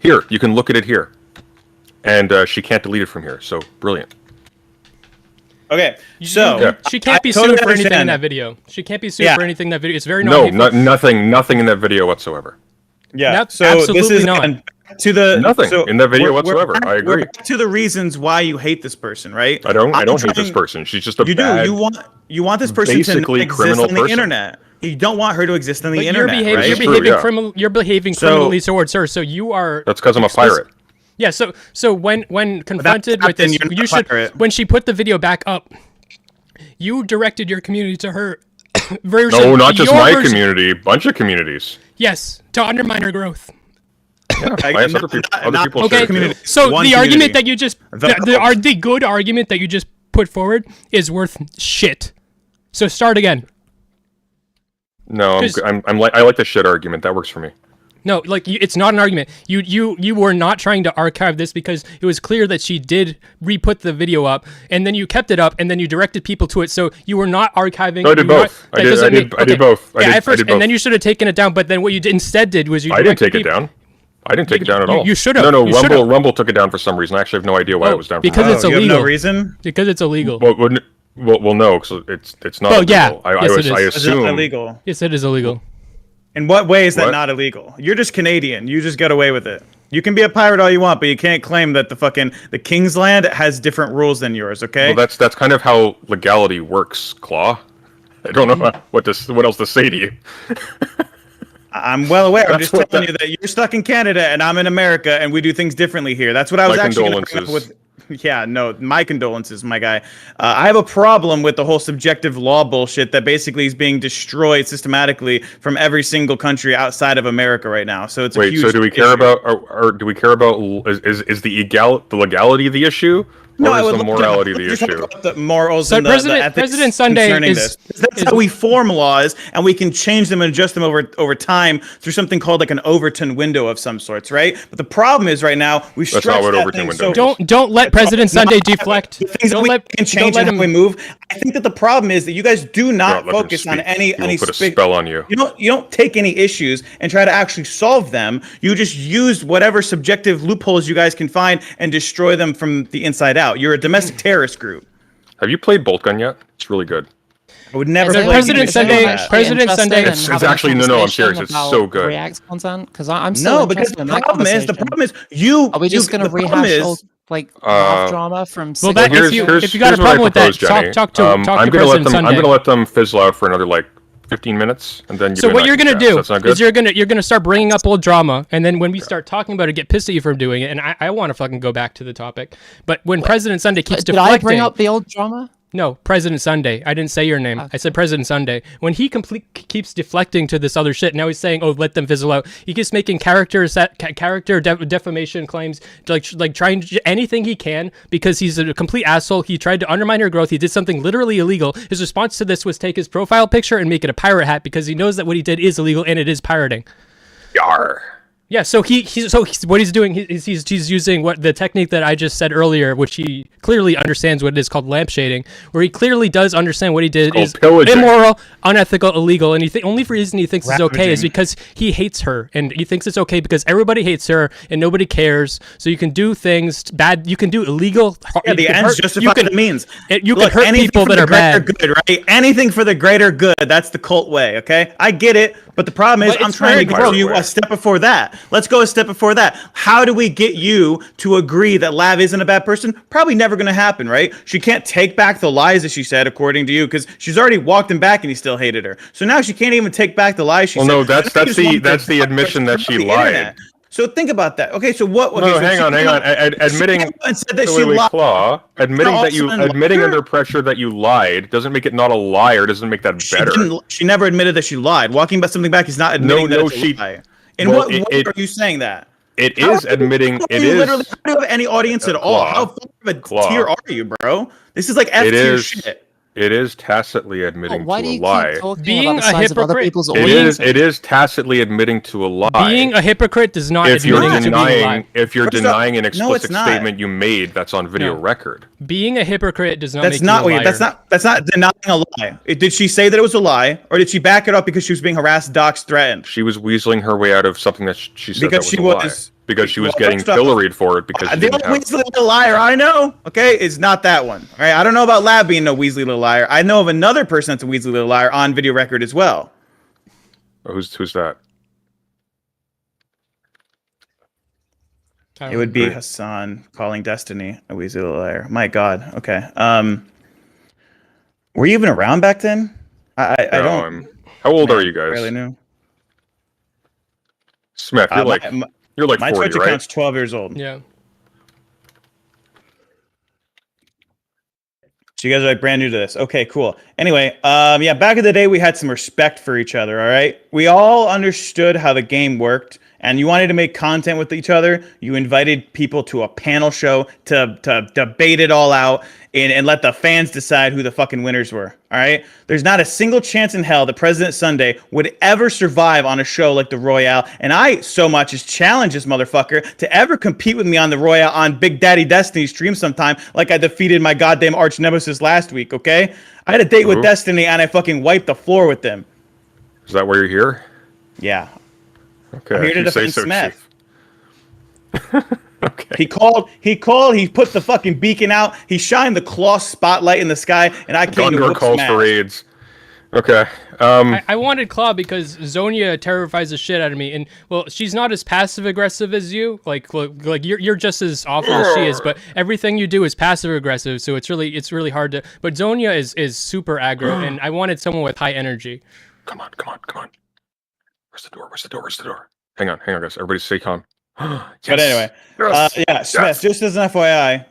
here, you can look at it here. And she can't delete it from here, so brilliant. Okay, so Yeah. She can't be I totally sued for anything in understand. that video. She can't be sued Yeah. for anything in that video. It's very No, non-hateful. nothing in that video whatsoever. yeah, Not- so this absolutely is not. again, to the Nothing so in that video we're whatsoever. back- I agree. We're back to the reasons why you hate this person, right? I don't hate this trying- person. She's just a You do. bad, You want this person to basically not exist criminal on the person. internet. You don't want her to exist on the But internet, right? you're It's true, behaving yeah. you're behaving So- criminally towards her. So you are. That's because I'm a pirate. Yeah. So when confronted with then this, you're not you a should pirate. when she put the video back up, you directed your community to her version. No, not just your my version- community, bunch of communities. Yes, to undermine her growth. Yeah, I- I asked not- other people, not- other not people okay, share it too. community. So One the community. argument that you just The- the good argument that you just put forward is worth shit. So start again. No, Just- I like the shit argument. That works for me. No, like it's not an argument. You were not trying to archive this because it was clear that she did re-put the video up, and then you kept it up, and then you directed people to it. So you were not archiving. No, I did you were both. not- I that did- doesn't I did- mean- I did okay. both. I Yeah, did- at first, I did and both. then you should have taken it down. But then what you instead did was you. I didn't take directed it people- down. I didn't take it down at all. you should've. No, You Rumble should've. Rumble took it down for some reason. I actually have no idea why Oh, it was down. because from it's you have no illegal. reason. Because it's illegal. well, no, because it's not. Well, yeah. illegal. I Yes, it is. I It's assume. illegal. Yes, it is illegal. In what way is that What? not illegal? You're just Canadian. You just get away with it. You can be a pirate all you want, but you can't claim that the King's Land has different rules than yours. Okay. Well, that's kind of how legality works, Claw. I don't know what else to say to you. I'm well aware. I'm That's just what telling you that you're stuck in Canada and I'm in America and we do things differently here. That's what I was My actually gonna bring up condolences. with. Yeah, no, my condolences, my guy. I have a problem with the whole subjective law bullshit that basically is being destroyed systematically from every single country outside of America right now. So it's a Wait, huge so do we care issue. about, or do we care about is the legality the issue, No, Or I is would the love to morality know. the You're talking issue? about the morals So and the ethics President Sunday concerning is this. That's how we form laws, and we can change them and adjust them over time through something called like an Overton window of some sorts, right? But the problem is right now we That's stretch not what that Overton thing window so. is. don't let President No, Sunday deflect. the things that Don't we let can change don't let and how we him. move. I think that the problem is that you guys do Do not let him focus on speak. any He will put a spell on you. You don't take any issues and try to actually solve them. You just use whatever subjective loopholes you guys can find and destroy them from the inside out. You're a domestic terrorist group. Have you played Bolt Gun yet? It's really good. I would never So play President games Sunday- like that. President Sunday- It's actually no, I'm serious. It's so good. React content because I'm still No, because interested in the that problem is conversation. you. Are we just going to the problem rehash is- old like laugh drama from? Well, 6 that months if you ago? if you got a here's what I problem with that, propose, Jenny. talk to I'm gonna let President them. Sunday. I'm gonna let them fizzle out for another like 15 minutes, and then. So what you're gonna do That's not good. is you're gonna start bringing up old drama, and then when we start talking about it, get pissed at you for doing it. And I want to fucking go back to the topic, but when President Sunday keeps Did I deflecting, bring up the old drama? no, President Sunday. I didn't say your name. I said President Sunday. When he keeps deflecting to this other shit, now he's saying, "Oh, let them fizzle out." He keeps making character defamation claims, like trying anything he can because he's a complete asshole. He tried to undermine her growth. He did something literally illegal. His response to this was take his profile picture and make it a pirate hat because he knows that what he did is illegal and it is pirating. Yar. Yeah, so what he's doing he's using what the technique that I just said earlier, which he clearly understands what it is called lamp shading, where he clearly does understand what he did is pillaging. immoral, unethical, illegal, and only reason he thinks it's okay is Ravaging. because he hates her, and he thinks it's okay because everybody hates her and nobody cares. So you can do things bad, you can do illegal. Yeah, the ends justify the means. You can hurt anything people for that the are greater bad. good, right? Anything for the greater good. That's the cult way, okay? I get it, but the problem is But I'm it's trying to very get you gross. a step before that. Let's go a step before that. How do we get you to agree that Lav isn't a bad person? Probably never going to happen, right? She can't take back the lies that she said, according to you, because she's already walked him back and he still hated her. So now she can't even take back the lies she Well, said. no, that's Now she just wants that's to the admission that she the lied. internet. So think about that. Okay, so what? Okay, No, so hang she on. came out- Admitting and said that wait, she wait, lied. Claw, admitting all that of a you sudden, admitting sure. under pressure that you lied doesn't make it not a liar. Doesn't make that better. She never admitted that she lied. Walking back something back is not admitting that it's a lie. In well, what way it- are you saying that? It How is are you- admitting. how are It you is. literally. How do you have any audience at all? Claw. How far of a Claw. tier are you, bro? This is like F It tier is. shit. It is tacitly admitting Why to do a you lie. keep talking Being about the a size of other hypocrite- people's It audience? is. It is tacitly admitting to a lie. Being a hypocrite does not if you're admitting to being a lie. denying, if you're First off, denying an no, it's explicit not. statement you made, that's on video No. record. Being a hypocrite does not That's make not you a wait. liar. That's not denying a lie. Did she say that it was a lie, or did she back it up because she was being harassed, doxxed, threatened? She was weaseling her way out of something that she said Because that she was a lie. was- Because she was well, getting first off, pilloried for it because she The didn't only have. Weasley little liar I know, okay, is not that one. All right, I don't know about Lab being no Weasley little liar. I know of another person that's a Weasley little liar on video record as well. Who's that? It would be Great. Hassan calling Destiny a Weasley little liar. My God. Okay. Were you even around back then? I No, don't. How old man, are you guys? Barely knew. Smith, you're like you're like my 40, Twitch right? account's 12 years old. Yeah. So you guys are like brand new to this. Okay, cool. Anyway, yeah, back in the day we had some respect for each other, all right? We all understood how the game worked, and you wanted to make content with each other. You invited people to a panel show to debate it all out and let the fans decide who the fucking winners were, all right? There's not a single chance in hell that President Sunday would ever survive on a show like the Royale, and I so much as challenge this motherfucker to ever compete with me on the Royale on Big Daddy Destiny stream sometime like I defeated my goddamn arch nemesis last week, okay? I had a date with Who? Destiny and I fucking wiped the floor with them. Is that why you're here? Yeah. Okay. I'm here to if you say defend so, Smeth. Chief. Okay. He put the fucking beacon out, he shined the claw spotlight in the sky, and I came to Gondor whoop calls some for ass. raids. Okay. I wanted Claw because Zonia terrifies the shit out of me, and well, she's not as passive aggressive as you. Like you're just as awful as she is, but everything you do is passive aggressive, so it's really hard to. But Zonia is super aggro, and I wanted someone with high energy. Come on. Where's the door? Hang on, guys. Everybody stay calm. Yes. But anyway, Yes. yeah, Smith, Yes. just as an FYI,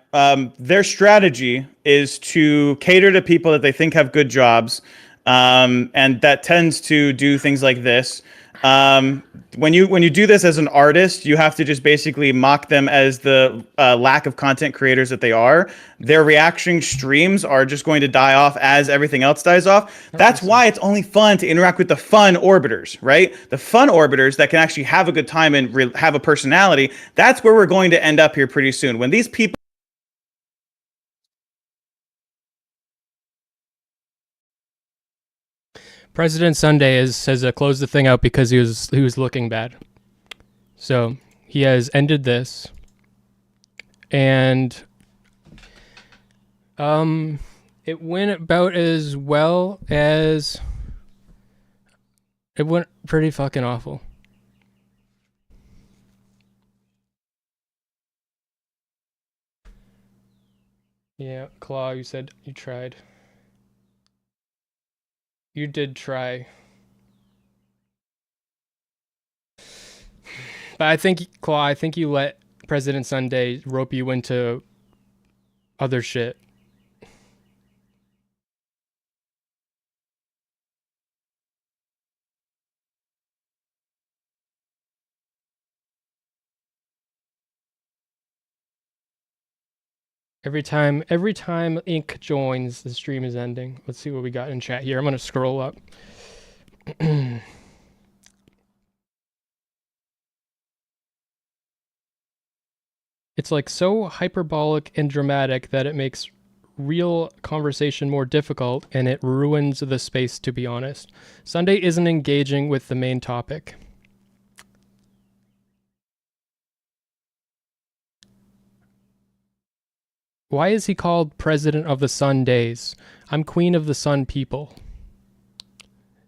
their strategy is to cater to people that they think have good jobs, and that tends to do things like this. When you do this as an artist, you have to just basically mock them as the lack of content creators that they are. Their reaction streams are just going to die off as everything else dies off. That's why it's only fun to interact with the fun orbiters, right? The fun orbiters that can actually have a good time and have a personality. That's where we're going to end up here pretty soon. When these people President Sunday has closed the thing out because he was looking bad. So he has ended this, and it went about as well as it went pretty fucking awful. Yeah, Claw, you said you tried. You did try. But I think, Claw, I think you let President Sunday rope you into other shit. Every time Ink joins, the stream is ending. Let's see what we got in chat here. I'm gonna scroll up. It's like so hyperbolic and dramatic that it makes real conversation more difficult, and it ruins the space, to be honest. Sunday isn't engaging with the main topic. Why is he called President of the Sun Days? I'm Queen of the Sun People.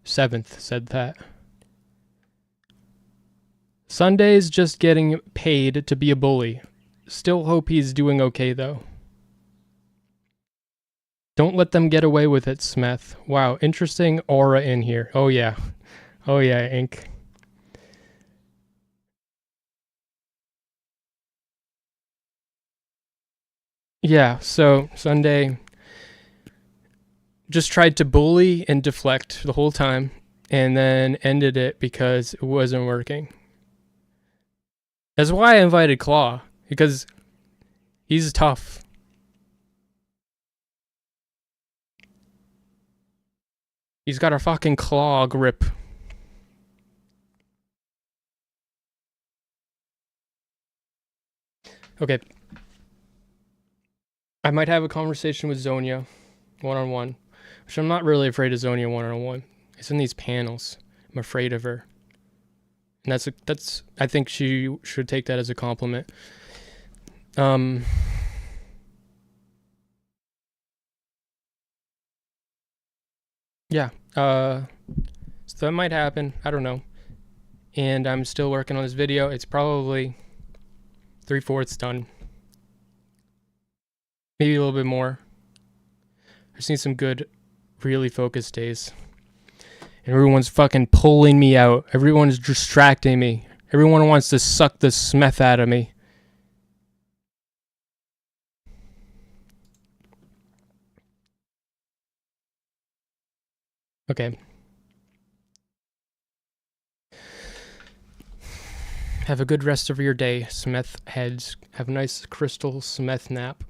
Seventh said that. Sunday's just getting paid to be a bully. Still hope he's doing okay, though. Don't let them get away with it, Smeth. Wow, interesting aura in here. Oh, yeah. Oh, yeah, Ink. Yeah, so Sunday just tried to bully and deflect the whole time, and then ended it because it wasn't working. That's why I invited Claw, because he's tough. He's got a fucking claw grip. Okay. I might have a conversation with Zonia one-on-one, which I'm not really afraid of Zonia one-on-one. It's in these panels. I'm afraid of her. And that's I think she should take that as a compliment. Yeah. So that might happen. I don't know. And I'm still working on this video. It's probably 3/4 done. Maybe a little bit more. I've seen some good, really focused days. And everyone's fucking pulling me out. Everyone's distracting me. Everyone wants to suck the Smeth out of me. Okay. Have a good rest of your day, Smeth heads. Have a nice crystal Smeth nap.